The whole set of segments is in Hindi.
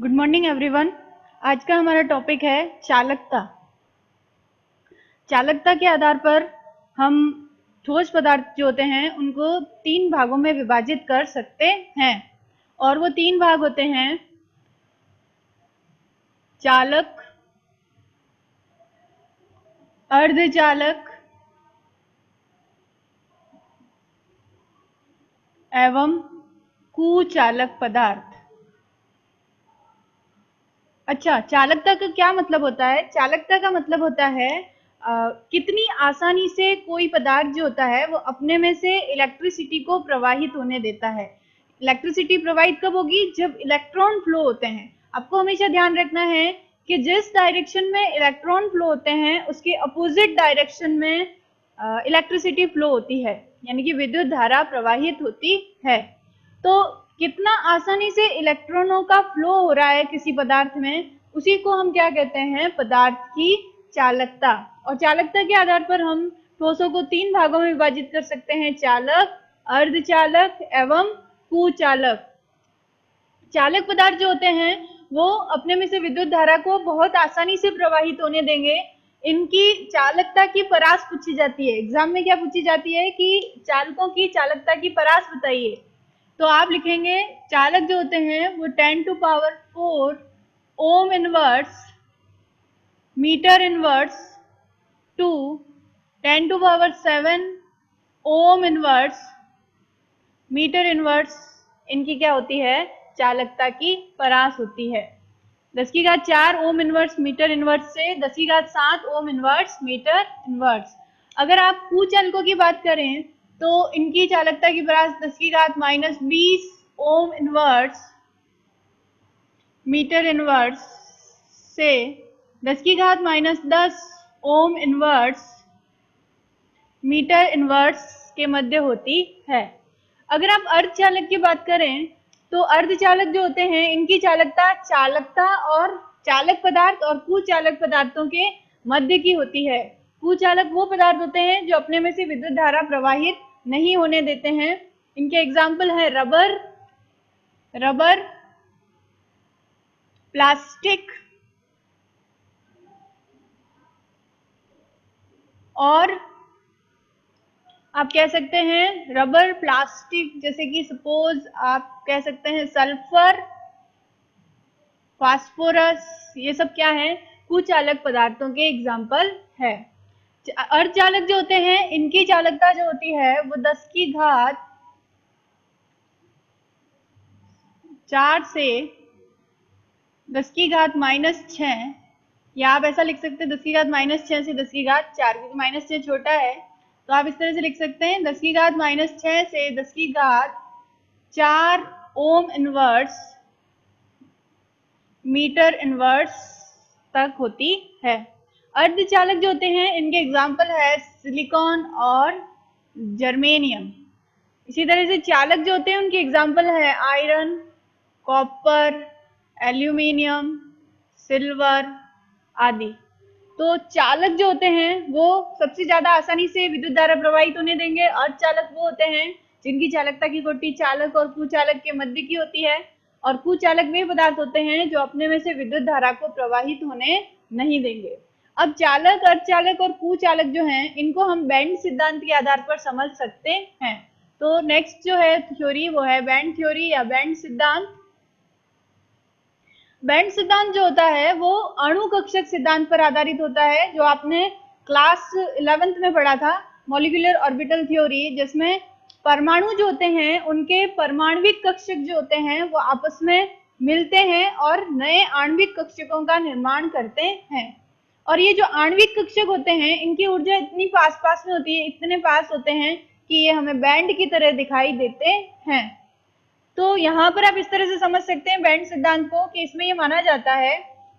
Good morning everyone. आज का हमारा टॉपिक है चालकता। चालकता के आधार पर हम ठोस पदार्थ जो होते हैं उनको 3 भागों में विभाजित कर सकते हैं और वो 3 भाग होते हैं चालक, अर्धचालक एवं कुचालक पदार्थ। अच्छा, चालकता का क्या मतलब होता है? चालकता का मतलब होता है कितनी आसानी से कोई पदार्थ जो होता है वो अपने में से इलेक्ट्रिसिटी को प्रवाहित होने देता है। इलेक्ट्रिसिटी प्रवाहित कब होगी? जब इलेक्ट्रॉन फ्लो होते हैं। आपको हमेशा ध्यान रखना है कि जिस डायरेक्शन में इलेक्ट्रॉन फ्लो होते हैं उसके अपोजिट डायरेक्शन में इलेक्ट्रिसिटी फ्लो होती है, यानी कि विद्युत धारा प्रवाहित होती है। तो कितना आसानी से इलेक्ट्रॉनों का फ्लो हो रहा है किसी पदार्थ में, उसी को हम क्या कहते हैं? पदार्थ की चालकता। और चालकता के आधार पर हम ठोसों को 3 भागों में विभाजित कर सकते हैं: चालक, अर्धचालक एवं कुचालक। चालक पदार्थ जो होते हैं वो अपने में से विद्युत धारा को बहुत आसानी से प्रवाहित होने देंगे। इनकी चालकता की परास पूछी जाती है। एग्जाम में क्या पूछी जाती है कि चालकों की चालकता की परास बताइए। तो आप लिखेंगे चालक जो होते हैं वो 10 to power 4 ohm inverse metre inverse to 10 to power 7 ohm inverse metre inverse, इनकी क्या होती है? चालकता की परास होती है। 10 की घात 4 ओम इनवर्स मीटर इनवर्स से 10 की घात 7 ओम इनवर्स मीटर इनवर्स। अगर आप कुचालकों की बात करें तो इनकी चालकता की परास 10 की घात -20 ओम इनवर्स मीटर इनवर्स से 10 की घात -10 ओम इनवर्स मीटर इनवर्स के मध्य होती है। अगर आप अर्धचालक की बात करें तो अर्धचालक जो होते हैं इनकी चालकता और चालक पदार्थ और कुचालक पदार्थों के मध्य की होती है। कुचालक वो पदार्थ होते हैं जो अपने में से विद्युत धारा प्रवाहित नहीं होने देते हैं। इनके एग्जाम्पल है रबर, प्लास्टिक और आप कह सकते हैं रबर, प्लास्टिक, जैसे कि सपोज आप कह सकते हैं सल्फर, फास्फोरस, ये सब क्या है? कुचालक पदार्थों के एग्जाम्पल है। अर्धचालक जो होते हैं इनकी चालकता जो होती है वो 10 की घात 4 से 10 की घात -6, या आप ऐसा लिख सकते हैं 10 की घात -6 से 10 की घात 4, क्योंकि -6 छोटा है तो आप इस तरह से लिख सकते हैं 10 की घात -6 से 10 की घात 4 ओम इनवर्स मीटर इनवर्स तक होती है। अर्धचालक जो होते हैं इनके एग्जाम्पल है सिलिकॉन और जर्मेनियम। इसी तरह से चालक जो होते हैं उनके एग्जाम्पल है आयरन, कॉपर, एल्यूमिनियम, सिल्वर आदि। तो चालक जो होते हैं वो सबसे ज्यादा आसानी से विद्युत धारा प्रवाहित होने देंगे। अर्धचालक वो होते हैं जिनकी चालकता की कोटि चालक और कुचालक के मध्य की होती है, और कुचालक वे पदार्थ होते हैं जो अपने में से विद्युत धारा को प्रवाहित होने नहीं देंगे। अब चालक, अर्धचालक और कुचालक जो हैं इनको हम बैंड सिद्धांत के आधार पर समझ सकते हैं। तो नेक्स्ट जो है थ्योरी वो है बैंड थ्योरी या बैंड सिद्धांत। बैंड सिद्धांत जो होता है वो अणु कक्षक सिद्धांत पर आधारित होता है, जो आपने क्लास 11th में पढ़ा था, मॉलिक्यूलर ऑर्बिटल थ्योरी, जिसमें परमाणु जो होते हैं उनके परमाणविक कक्षक जो होते हैं वो आपस में मिलते हैं और नए आणविक कक्षकों का निर्माण करते हैं। और ये जो आणविक कक्षक होते हैं इनकी ऊर्जा इतनी पास में होती है, इतने पास होते हैं कि ये हमें बैंड की तरह दिखाई देते हैं। तो यहाँ पर आप इस तरह से समझ सकते हैं बैंड सिद्धांत को कि इसमें ये माना जाता है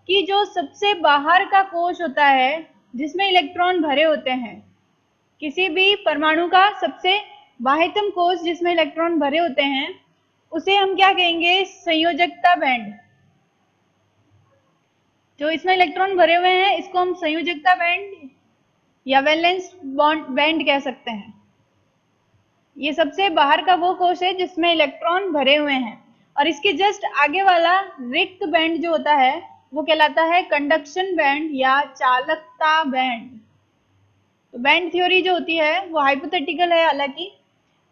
कि जो सबसे बाहर का कोश होता है जिसमें इलेक्ट्रॉन भरे होते हैं, किसी भी परमाणु का सबसे बाह्यतम कोश जिसमें इलेक्ट्रॉन भरे होते हैं, उसे हम क्या कहेंगे? संयोजकता बैंड। जो इसमें इलेक्ट्रॉन भरे हुए हैं इसको हम संयोजकता बैंड या वैलेंस बैंड कह सकते हैं। ये सबसे बाहर का वो कोश है जिसमें इलेक्ट्रॉन भरे हुए हैं। और इसके जस्ट आगे वाला रिक्त बैंड जो होता है वो कहलाता है कंडक्शन बैंड या चालकता बैंड। तो बैंड थ्योरी जो होती है वो हाइपोथेटिकल है हालांकि।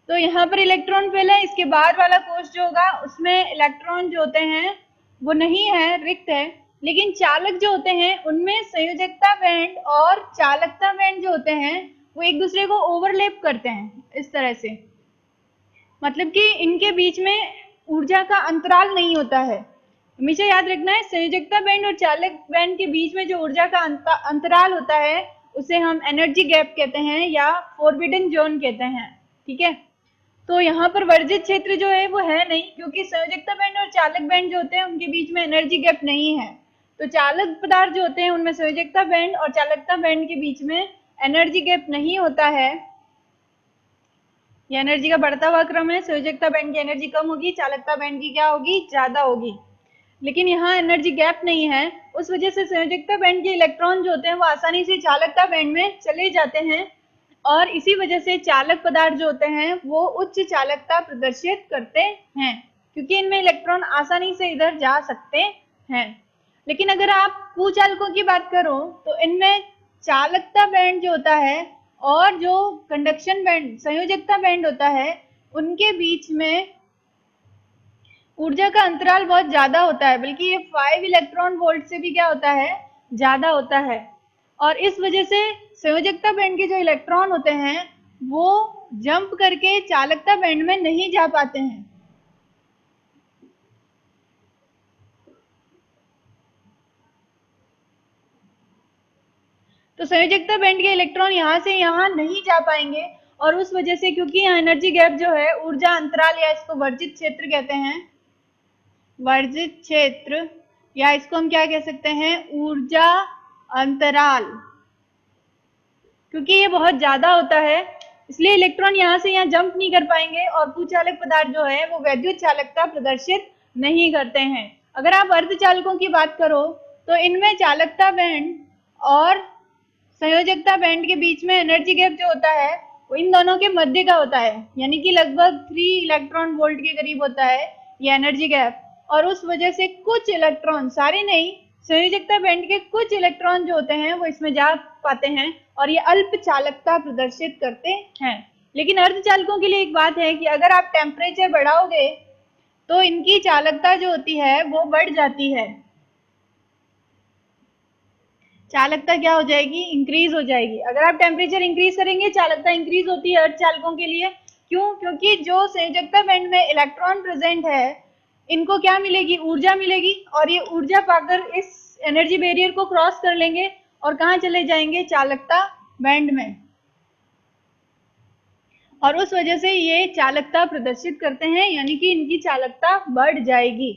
तो यहाँ पर इलेक्ट्रॉन पहले, इसके बाद वाला कोश जो होगा उसमें इलेक्ट्रॉन जो होते हैं वो नहीं है, रिक्त है, लेकिन चालक जो होते हैं उनमें संयोजकता बैंड और चालकता बैंड जो होते हैं वो एक दूसरे को ओवरलैप करते हैं इस तरह से, मतलब कि इनके बीच में ऊर्जा का अंतराल नहीं होता है। हमेशा याद रखना है संयोजकता बैंड और चालक बैंड के बीच में जो ऊर्जा का अंतराल होता है उसे हम एनर्जी गैप कहते हैं या फॉरबिडन जोन कहते हैं, ठीक है। तो यहाँ पर वर्जित क्षेत्र जो है वो है नहीं, क्योंकि संयोजकता बैंड और चालक बैंड जो होते हैं उनके बीच में एनर्जी गैप नहीं है। तो चालक पदार्थ जो होते हैं उनमें संयोजकता बैंड और चालकता बैंड के बीच में एनर्जी गैप नहीं होता है। ये एनर्जी का बढ़ता हुआ क्रम है, संयोजकता बैंड की एनर्जी कम होगी, चालकता बैंड की क्या होगी, ज्यादा होगी, लेकिन यहाँ एनर्जी गैप नहीं है। उस वजह से संयोजकता बैंड के इलेक्ट्रॉन जो होते हैं वो आसानी से चालकता बैंड में चले जाते हैं और इसी वजह से चालक पदार्थ जो होते हैं वो उच्च चालकता प्रदर्शित करते हैं, क्योंकि इनमें इलेक्ट्रॉन आसानी से इधर जा सकते हैं। लेकिन अगर आप कुचालकों की बात करो तो इनमें चालकता बैंड जो होता है और जो कंडक्शन बैंड संयोजकता बैंड होता है उनके बीच में ऊर्जा का अंतराल बहुत ज्यादा होता है, बल्कि ये 5 इलेक्ट्रॉन वोल्ट से भी क्या होता है, ज्यादा होता है। और इस वजह से संयोजकता बैंड के जो इलेक्ट्रॉन होते हैं वो जंप करके चालकता बैंड में नहीं जा पाते हैं। तो संयोजकता बैंड के इलेक्ट्रॉन यहाँ से यहाँ नहीं जा पाएंगे और उस वजह से, क्योंकि यहाँ एनर्जी गैप जो है, ऊर्जा अंतराल या इसको वर्जित क्षेत्र कहते हैं, वर्जित क्षेत्र या इसको हम क्या कह सकते हैं, ऊर्जा अंतराल, क्योंकि ये बहुत ज्यादा होता है इसलिए इलेक्ट्रॉन यहाँ से यहाँ जंप नहीं कर पाएंगे और कुचालक पदार्थ जो है वो वैद्युत चालकता प्रदर्शित नहीं करते हैं। अगर आप अर्धचालकों की बात करो तो इनमें चालकता बैंड और संयोजकता बैंड के बीच में एनर्जी गैप जो होता है वो इन दोनों के मध्य का होता है, यानी कि लगभग 3 इलेक्ट्रॉन वोल्ट के करीब होता है ये एनर्जी गैप। और उस वजह से कुछ इलेक्ट्रॉन, सारे नहीं, संयोजकता बैंड के कुछ इलेक्ट्रॉन जो होते हैं वो इसमें जा पाते हैं और ये अल्प चालकता प्रदर्शित करते हैं। लेकिन अर्धचालकों के लिए एक बात है कि अगर आप टेम्परेचर बढ़ाओगे तो इनकी चालकता जो होती है वो बढ़ जाती है, चालकता क्या हो जाएगी, इंक्रीज हो जाएगी। अगर आप टेम्परेचर इंक्रीज करेंगे चालकता इंक्रीज होती है अर्धचालकों के लिए। क्यों? क्योंकि जो संयोजकता बैंड में इलेक्ट्रॉन प्रेजेंट है इनको क्या मिलेगी, ऊर्जा मिलेगी, और ये ऊर्जा पाकर इस एनर्जी बैरियर को क्रॉस कर लेंगे और कहाँ चले जाएंगे, चालकता बैंड में, और उस वजह से ये चालकता प्रदर्शित करते हैं, यानी कि इनकी चालकता बढ़ जाएगी।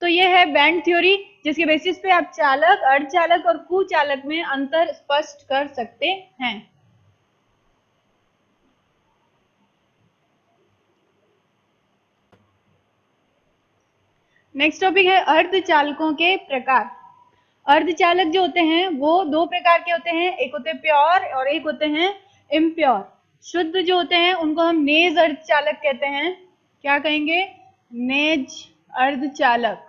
तो ये है बैंड थ्योरी जिसके बेसिस पे आप चालक, अर्धचालक और कुचालक में अंतर स्पष्ट कर सकते हैं। नेक्स्ट टॉपिक है अर्धचालकों के प्रकार। अर्धचालक जो होते हैं वो 2 प्रकार के होते हैं, एक होते हैं प्योर और एक होते हैं इम्प्योर। शुद्ध जो होते हैं उनको हम नेज अर्धचालक कहते हैं। क्या कहेंगे, नेज अर्धचालक।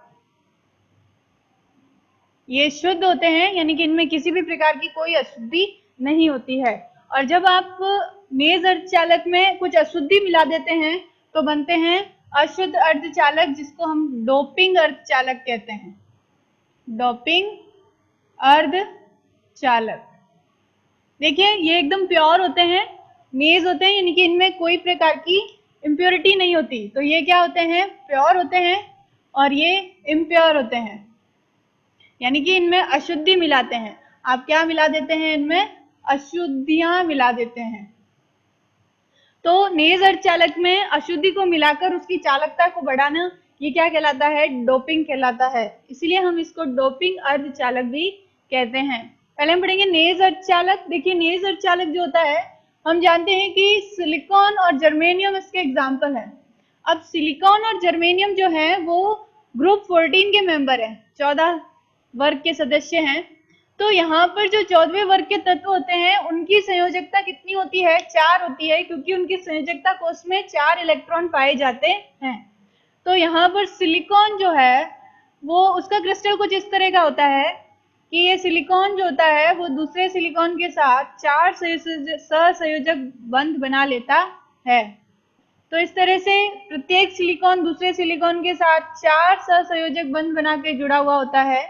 ये शुद्ध होते हैं, यानी कि इनमें किसी भी प्रकार की कोई अशुद्धि नहीं होती है। और जब आप नेज अर्धचालक में कुछ अशुद्धि मिला देते हैं तो बनते हैं अशुद्ध अर्धचालक, जिसको हम डोपिंग अर्धचालक कहते हैं। डोपिंग अर्धचालक। देखिए ये एकदम प्योर होते हैं, नेज होते हैं, यानी कि इनमें कोई प्रकार की इम्प्योरिटी नहीं होती। तो ये क्या होते हैं, प्योर होते हैं, और ये इम्प्योर होते हैं, यानी कि इनमें अशुद्धि मिलाते हैं। आप क्या मिला देते हैं, इनमें अशुद्धियां मिला देते हैं। तो नेज अर्धचालक में अशुद्धि को मिलाकर उसकी चालकता को बढ़ाना, ये क्या कहलाता है, डोपिंग कहलाता है। इसलिए हम इसको डोपिंग अर्धचालक भी कहते हैं। पहले हम पढ़ेंगे नेज अर्धचालक। देखिए नेज अर्धचालक जो होता है, हम जानते हैं कि सिलिकॉन और जर्मेनियम इसके एग्जाम्पल है। अब सिलिकॉन और जर्मेनियम जो है वो ग्रुप 14 के मेंबर है, 14 वर्ग के सदस्य हैं। तो यहाँ पर जो 14वें वर्ग के तत्व होते हैं उनकी संयोजकता कितनी होती है, 4 होती है, क्योंकि उनकी संयोजकता कोष में 4 इलेक्ट्रॉन पाए जाते हैं। तो यहाँ पर सिलिकॉन जो है वो उसका क्रिस्टल कुछ इस तरह का होता है कि ये सिलिकॉन जो होता है वो दूसरे सिलिकॉन के साथ 4 सहसंयोजक बंध बना लेता है। तो इस तरह से प्रत्येक सिलिकॉन दूसरे सिलिकॉन के साथ 4 सहसंयोजक बंध बना के जुड़ा हुआ होता है।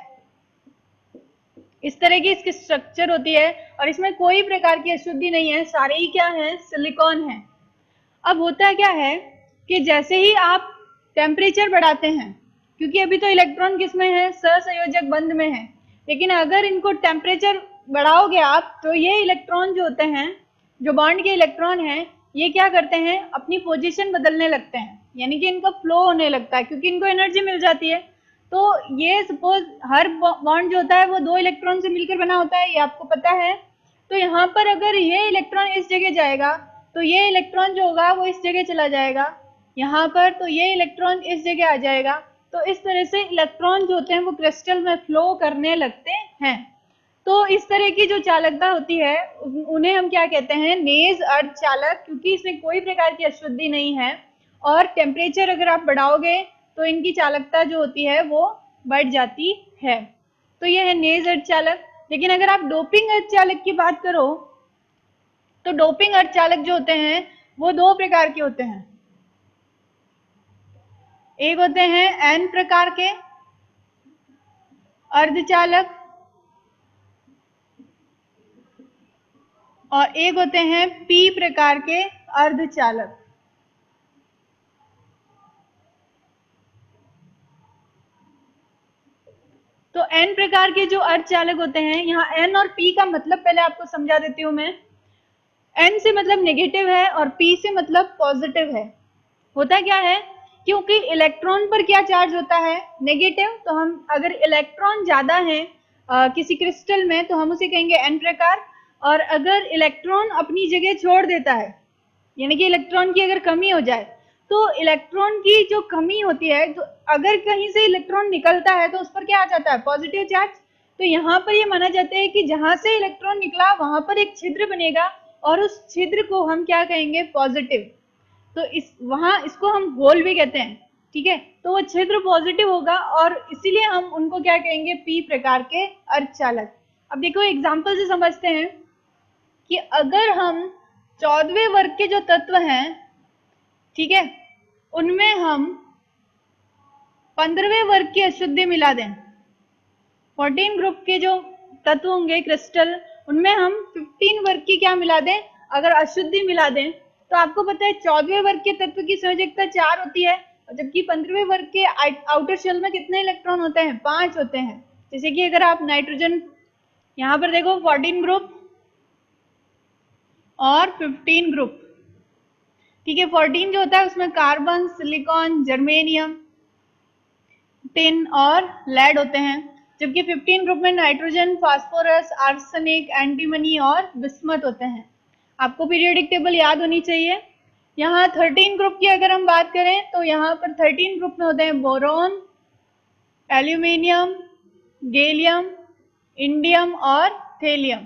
इस तरह की इसकी स्ट्रक्चर होती है और इसमें कोई प्रकार की अशुद्धि नहीं है, सारे ही क्या है, सिलिकॉन है। अब होता क्या है कि जैसे ही आप टेम्परेचर बढ़ाते हैं, क्योंकि अभी तो इलेक्ट्रॉन किसमें है, सहसंयोजक बंध में है, लेकिन अगर इनको टेम्परेचर बढ़ाओगे आप तो ये इलेक्ट्रॉन जो होते हैं, जो बॉन्ड के इलेक्ट्रॉन हैं, ये क्या करते हैं, अपनी पोजीशन बदलने लगते हैं, यानी कि इनका फ्लो होने लगता है क्योंकि इनको एनर्जी मिल जाती है। तो ये सपोज हर बॉन्ड जो होता है वो 2 इलेक्ट्रॉन से मिलकर बना होता है, ये आपको पता है। तो यहाँ पर अगर ये इलेक्ट्रॉन इस जगह जाएगा तो ये इलेक्ट्रॉन जो होगा वो इस जगह चला जाएगा, यहाँ पर तो ये इलेक्ट्रॉन इस जगह आ जाएगा। तो इस तरह से इलेक्ट्रॉन जो होते हैं वो क्रिस्टल में फ्लो करने लगते हैं। तो इस तरह की जो चालकता होती है उन्हें हम क्या कहते हैं, नेज अर्धचालक, क्योंकि इसमें कोई प्रकार की अशुद्धि नहीं है और टेम्परेचर अगर आप बढ़ाओगे तो इनकी चालकता जो होती है वो बढ़ जाती है। तो ये है नेज अर्धचालक। लेकिन अगर आप डोपिंग अर्धचालक की बात करो तो डोपिंग अर्धचालक जो होते हैं वो 2 प्रकार के होते हैं। एक होते हैं N प्रकार के अर्धचालक और एक होते हैं P प्रकार के अर्धचालक। तो N प्रकार के जो अर्धचालक होते हैं, यहाँ N और P का मतलब पहले आपको समझा देती हूँ मैं। N से मतलब नेगेटिव है और P से मतलब पॉजिटिव है। होता क्या है, क्योंकि इलेक्ट्रॉन पर क्या चार्ज होता है, नेगेटिव, तो हम अगर इलेक्ट्रॉन ज्यादा है किसी क्रिस्टल में तो हम उसे कहेंगे N प्रकार। और अगर इलेक्ट्रॉन अपनी जगह छोड़ देता है, यानी कि इलेक्ट्रॉन की अगर कमी हो जाए, तो इलेक्ट्रॉन की जो कमी होती है, तो अगर कहीं से इलेक्ट्रॉन निकलता है तो उस पर क्या आ जाता है, पॉजिटिव चार्ज। तो यहाँ पर ये माना जाता है कि जहां से इलेक्ट्रॉन निकला वहां पर एक छिद्र बनेगा और उस छिद्र को हम क्या कहेंगे, पॉजिटिव। तो वहां इसको हम होल भी कहते हैं, ठीक है। तो वो छिद्र पॉजिटिव होगा और इसीलिए हम उनको क्या कहेंगे, पी प्रकार के अर्धचालक। अब देखो एग्जाम्पल से समझते हैं कि अगर हम 14वें वर्ग के जो तत्व हैं, ठीक है, उनमें हम 15वें वर्ग की अशुद्धि मिला दें, 14 ग्रुप के जो तत्व होंगे क्रिस्टल, उनमें हम 15 वर्ग की क्या मिला दें, अगर अशुद्धि मिला दें, तो आपको पता है 14वें वर्ग के तत्व की संयोजकता 4 होती है, जबकि 15वें वर्ग के आउटर शेल में कितने इलेक्ट्रॉन होते हैं, 5 होते हैं। जैसे कि अगर आप नाइट्रोजन, यहाँ पर देखो 14 ग्रुप और 15 ग्रुप, ठीक है। 14 जो होता है उसमें कार्बन, सिलिकॉन, जर्मेनियम, टिन और लेड होते हैं, जबकि 15 ग्रुप में नाइट्रोजन, फास्फोरस, आर्सेनिक, एंटीमनी और बिस्मथ होते हैं। आपको पीरियोडिक टेबल याद होनी चाहिए। यहाँ 13 ग्रुप की अगर हम बात करें तो यहाँ पर 13 ग्रुप में होते हैं बोरोन, एल्यूमिनियम, गैलियम, इंडियम और थेलियम।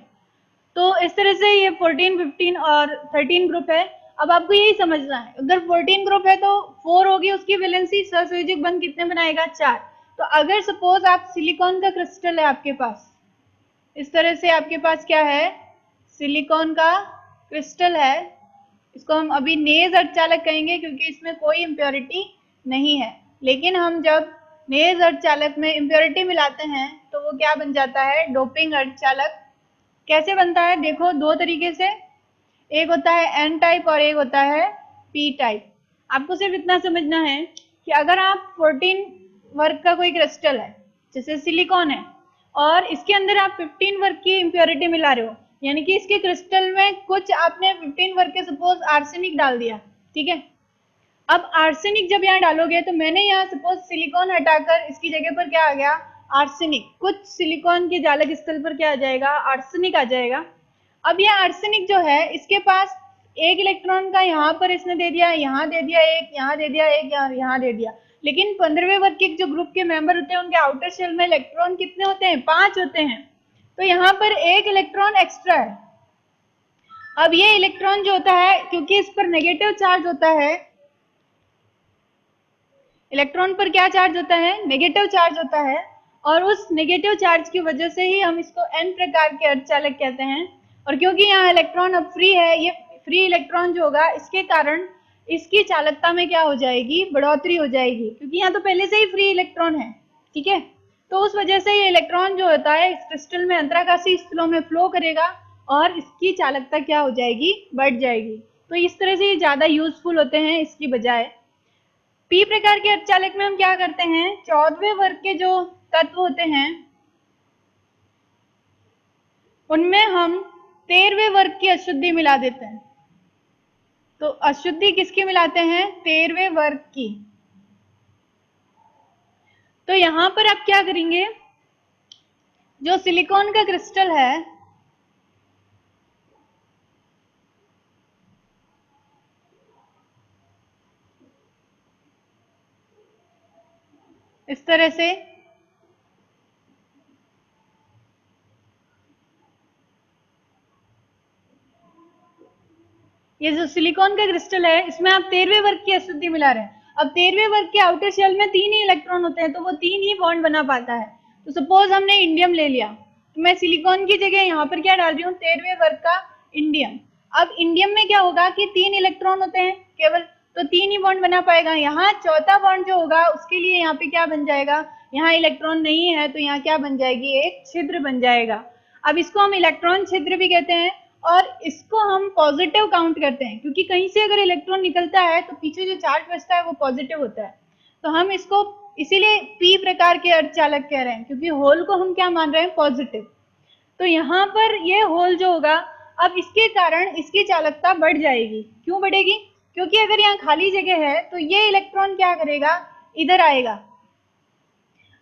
तो इस तरह से ये 14, 15 और 13 ग्रुप है। अब आपको यही समझना है, अगर 14 ग्रुप है तो 4 होगी उसकी वैलेंसी, सहसंयोजक बंध कितने बनाएगा, 4। तो अगर सपोज आप सिलिकॉन का क्रिस्टल है आपके पास, इस तरह से आपके पास क्या है, सिलिकॉन का क्रिस्टल है, इसको हम अभी नेज अर्धचालक कहेंगे क्योंकि इसमें कोई इम्प्योरिटी नहीं है। लेकिन हम जब नेज अर्धचालक में इम्प्योरिटी मिलाते हैं तो वो क्या बन जाता है, डोपिंग अर्धचालक। कैसे बनता है, देखो 2 तरीके से, एक होता है N टाइप और एक होता है P टाइप। आपको सिर्फ इतना समझना है कि अगर आप 14 वर्ग का कोई क्रिस्टल है, जैसे सिलिकॉन है, और इसके अंदर आप 15 वर्ग की इम्प्योरिटी मिला रहे हो, यानी कि इसके क्रिस्टल में कुछ आपने 15 वर्ग के सपोज आर्सेनिक डाल दिया, ठीक है। अब आर्सेनिक जब यहाँ डालोगे तो मैंने यहाँ सपोज सिलिकॉन हटाकर इसकी जगह पर क्या आ गया, आर्सेनिक। कुछ सिलिकॉन के जालक स्थल पर क्या आ जाएगा, आर्सेनिक आ जाएगा। अब ये आर्सेनिक जो है इसके पास एक इलेक्ट्रॉन का यहाँ पर इसने दे दिया, यहाँ दे दिया एक, यहाँ दे दिया एक, यहाँ दे दिया। लेकिन 15वें वर्ग के जो ग्रुप के मेंबर होते हैं उनके आउटर शेल में इलेक्ट्रॉन कितने होते हैं, 5 होते हैं। तो यहाँ पर एक इलेक्ट्रॉन एक्स्ट्रा है। अब ये इलेक्ट्रॉन जो होता है, क्योंकि इस पर नेगेटिव चार्ज होता है, इलेक्ट्रॉन पर क्या चार्ज होता है, नेगेटिव चार्ज होता है, और उस नेगेटिव चार्ज की वजह से ही हम इसको n प्रकार के अर्धचालक कहते हैं। और क्योंकि यहाँ इलेक्ट्रॉन अब फ्री है, ये फ्री इलेक्ट्रॉन जो होगा इसके कारण इसकी चालकता में क्या हो जाएगी, बढ़ोतरी हो जाएगी, क्योंकि यहाँ तो पहले से ही फ्री इलेक्ट्रॉन है, ठीक है। तो उस वजह से ये इलेक्ट्रॉन जो होता है इस क्रिस्टल में अंतराकाशी स्थलों में फ्लो करेगा और इसकी चालकता क्या हो जाएगी, बढ़ जाएगी। तो इस तरह से ये ज्यादा यूजफुल होते हैं इसकी बजाय। पी प्रकार के अर्धचालक में हम क्या करते हैं, 14वें वर्ग के जो तत्व होते हैं उनमें हम 13वें वर्ग की अशुद्धि मिला देते हैं। तो अशुद्धि किसकी मिलाते हैं, 13वें वर्ग की। तो यहां पर आप क्या करेंगे, जो सिलिकॉन का क्रिस्टल है इस तरह से, ये जो सिलिकॉन का क्रिस्टल है इसमें आप 13वें वर्ग की अशुद्धि मिला रहे हैं। अब 13वें वर्ग के आउटर शेल में 3 ही इलेक्ट्रॉन होते हैं, तो वो 3 ही बॉन्ड बना पाता है। तो सपोज हमने इंडियम ले लिया, तो मैं सिलिकॉन की जगह यहाँ पर क्या डाल रही हूँ, 13वें वर्ग का इंडियम। अब इंडियम में क्या होगा कि 3 इलेक्ट्रॉन होते हैं केवल, तो 3 ही बॉन्ड बना पाएगा। यहाँ चौथा बॉन्ड जो होगा उसके लिए यहाँ पे क्या बन जाएगा, यहाँ इलेक्ट्रॉन नहीं है तो यहाँ क्या बन जाएगी, एक छिद्र बन जाएगा। अब इसको हम इलेक्ट्रॉन छिद्र भी कहते हैं, और इसको हम पॉजिटिव काउंट करते हैं, क्योंकि कहीं से अगर इलेक्ट्रॉन निकलता है तो पीछे जो चार्ज बचता है वो पॉजिटिव होता है। तो हम इसको इसीलिए पी प्रकार के अर्धचालक कह रहे हैं, क्योंकि होल को हम क्या मान रहे हैं, पॉजिटिव। तो यहाँ पर ये होल जो होगा, अब इसके कारण इसकी चालकता बढ़ जाएगी। क्यों बढ़ेगी, क्योंकि अगर यहाँ खाली जगह है तो ये इलेक्ट्रॉन क्या करेगा, इधर आएगा।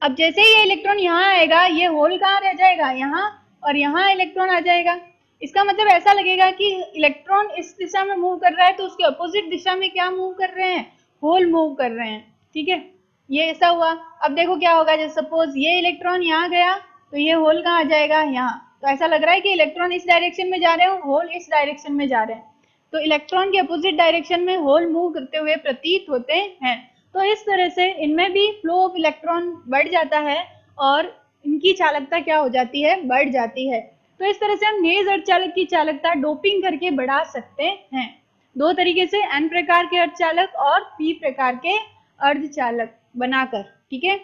अब जैसे ही ये इलेक्ट्रॉन यहाँ आएगा, ये होल कहाँ रह जाएगा, यहाँ, और यहाँ इलेक्ट्रॉन आ जाएगा। इसका मतलब ऐसा लगेगा कि इलेक्ट्रॉन इस दिशा में मूव कर रहा है तो उसके अपोजिट दिशा में क्या मूव कर रहे हैं, होल मूव कर रहे हैं, ठीक है। ये ऐसा हुआ। अब देखो क्या होगा, जैसे सपोज ये इलेक्ट्रॉन यहाँ गया तो ये होल कहाँ आ जाएगा, यहाँ। तो ऐसा लग रहा है कि इलेक्ट्रॉन इस डायरेक्शन में जा रहे हैं, होल इस डायरेक्शन में जा रहे हैं। तो इलेक्ट्रॉन के अपोजिट डायरेक्शन में होल मूव करते हुए प्रतीत होते हैं। तो इस तरह से इनमें भी फ्लो ऑफ इलेक्ट्रॉन बढ़ जाता है और इनकी चालकता क्या हो जाती है, बढ़ जाती है। तो इस तरह से हम नेज अर्धचालक की चालकता डोपिंग करके बढ़ा सकते हैं, दो तरीके से, एन प्रकार के अर्धचालक और पी प्रकार के अर्धचालक बनाकर, ठीक है।